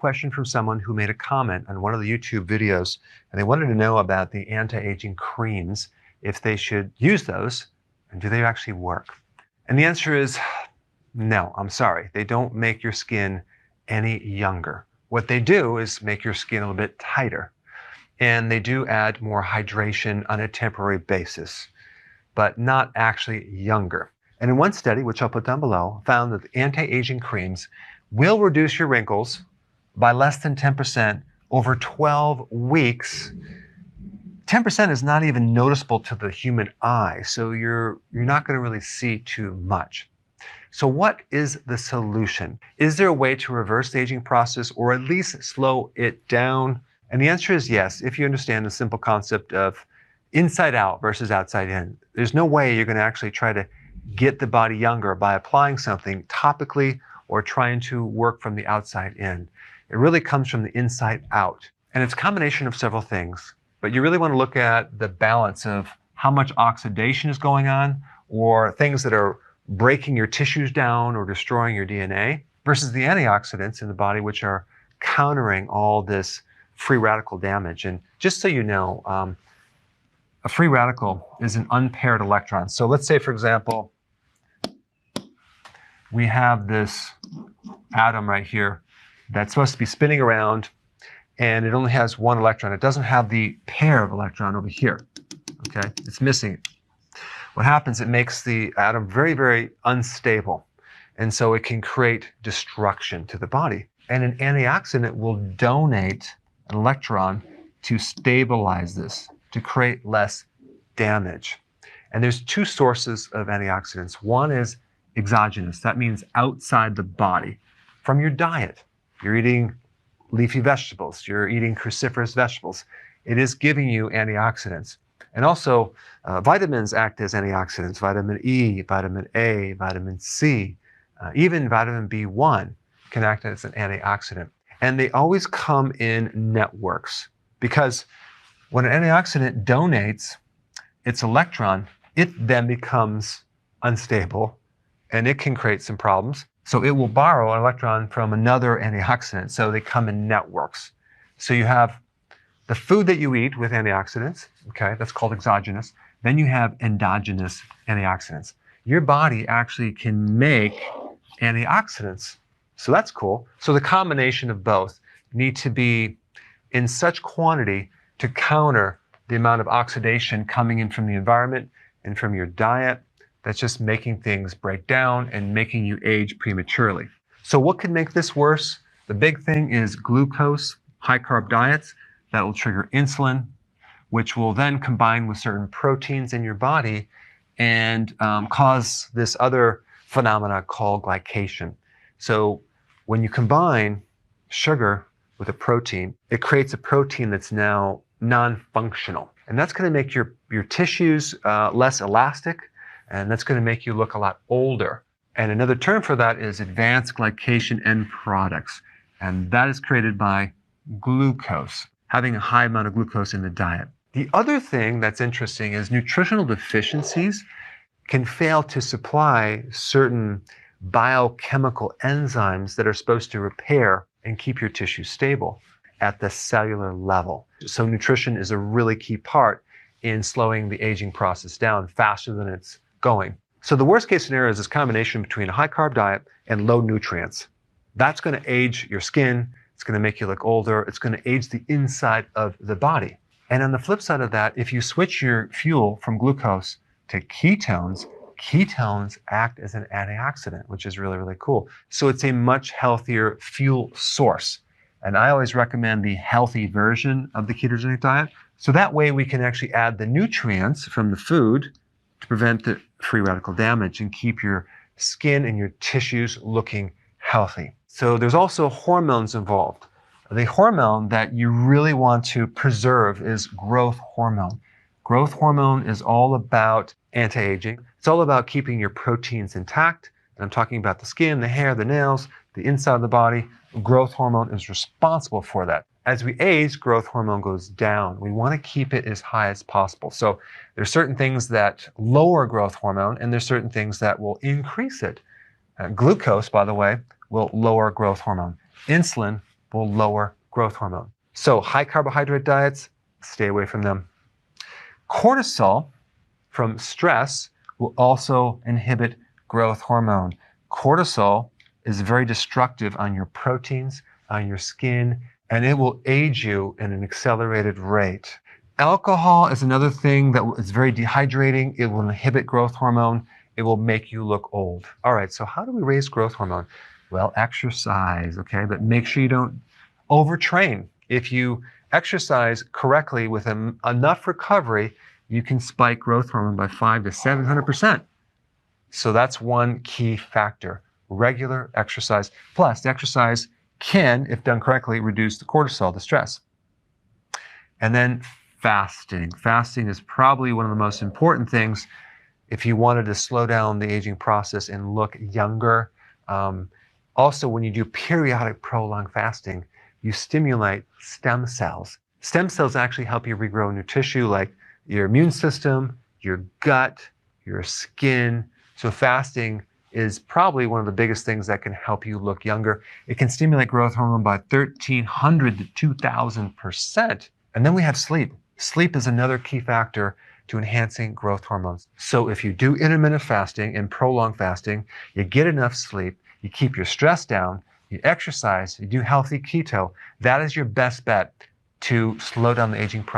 question from someone who made a comment on one of the YouTube videos, and they wanted to know about the anti-aging creams, if they should use those, and do they actually work? And the answer is no, I'm sorry. They don't make your skin any younger. What they do is make your skin a little bit tighter. And they do add more hydration on a temporary basis, but not actually younger. And in one study, which I'll put down below, found that the anti-aging creams will reduce your wrinkles by less than 10% over 12 weeks. 10% is not even noticeable to the human eye, so you're not going to really see too much. So what is the solution? Is there a way to reverse the aging process or at least slow it down? And the answer is yes, if you understand the simple concept of inside out versus outside in. There's no way you're going to actually try to get the body younger by applying something topically or trying to work from the outside in. It really comes from the inside out. And it's a combination of several things. But you really want to look at the balance of how much oxidation is going on, or things that are breaking your tissues down or destroying your DNA, versus the antioxidants in the body, which are countering all this free radical damage. And just so you know, a free radical is an unpaired electron. So let's say, for example, we have this atom right here that's supposed to be spinning around, and it only has one electron. It doesn't have the pair of electron over here, okay? It's missing it. What happens, it makes the atom very, very unstable, and so it can create destruction to the body. And an antioxidant will donate an electron to stabilize this, to create less damage. And there's two sources of antioxidants. One is exogenous. That means outside the body, from your diet. You're eating leafy vegetables, you're eating cruciferous vegetables. It is giving you antioxidants. And also, vitamins act as antioxidants. Vitamin E, vitamin A, vitamin C, even vitamin B1 can act as an antioxidant. And they always come in networks, because when an antioxidant donates its electron, it then becomes unstable and it can create some problems. So it will borrow an electron from another antioxidant. So they come in networks. So you have the food that you eat with antioxidants, okay, that's called exogenous. Then you have endogenous antioxidants. Your body actually can make antioxidants. So that's cool. So the combination of both need to be in such quantity to counter the amount of oxidation coming in from the environment and from your diet that's just making things break down and making you age prematurely. So what could make this worse? The big thing is glucose, high-carb diets that will trigger insulin, which will then combine with certain proteins in your body and cause this other phenomena called glycation. So when you combine sugar with a protein, it creates a protein that's now non-functional. And that's going to make your tissues less elastic, and that's going to make you look a lot older. And another term for that is advanced glycation end products. And that is created by glucose, having a high amount of glucose in the diet. The other thing that's interesting is nutritional deficiencies can fail to supply certain biochemical enzymes that are supposed to repair and keep your tissue stable at the cellular level. So nutrition is a really key part in slowing the aging process down faster than it's going. So the worst case scenario is this combination between a high carb diet and low nutrients. That's going to age your skin. It's going to make you look older. It's going to age the inside of the body. And on the flip side of that, if you switch your fuel from glucose to ketones, ketones act as an antioxidant, which is really, really cool. So it's a much healthier fuel source. And I always recommend the healthy version of the ketogenic diet. So that way we can actually add the nutrients from the food to prevent the free radical damage and keep your skin and your tissues looking healthy. So there's also hormones involved. The hormone that you really want to preserve is growth hormone. Growth hormone is all about anti-aging. It's all about keeping your proteins intact. And I'm talking about the skin, the hair, the nails, the inside of the body. Growth hormone is responsible for that. As we age, growth hormone goes down. We want to keep it as high as possible. So there's certain things that lower growth hormone, and there's certain things that will increase it. Glucose, by the way, will lower growth hormone. Insulin will lower growth hormone. So high carbohydrate diets, stay away from them. Cortisol from stress will also inhibit growth hormone. Cortisol is very destructive on your proteins, on your skin, and it will age you in an accelerated rate. Alcohol is another thing that is very dehydrating. It will inhibit growth hormone. It will make you look old. All right, so how do we raise growth hormone? Well, exercise, okay? But make sure you don't overtrain. If you exercise correctly with enough recovery, you can spike growth hormone by 500 to 700%. So that's one key factor, regular exercise. Plus, the exercise can, if done correctly, reduce the cortisol, the stress. And then fasting. Fasting is probably one of the most important things if you wanted to slow down the aging process and look younger. Also, when you do periodic prolonged fasting, you stimulate stem cells. Stem cells actually help you regrow new tissue like your immune system, your gut, your skin. So fasting is probably one of the biggest things that can help you look younger. It can stimulate growth hormone by 1,300 to 2,000%. And then we have sleep. Sleep is another key factor to enhancing growth hormones. So if you do intermittent fasting and prolonged fasting, you get enough sleep, you keep your stress down, you exercise, you do healthy keto, that is your best bet to slow down the aging process.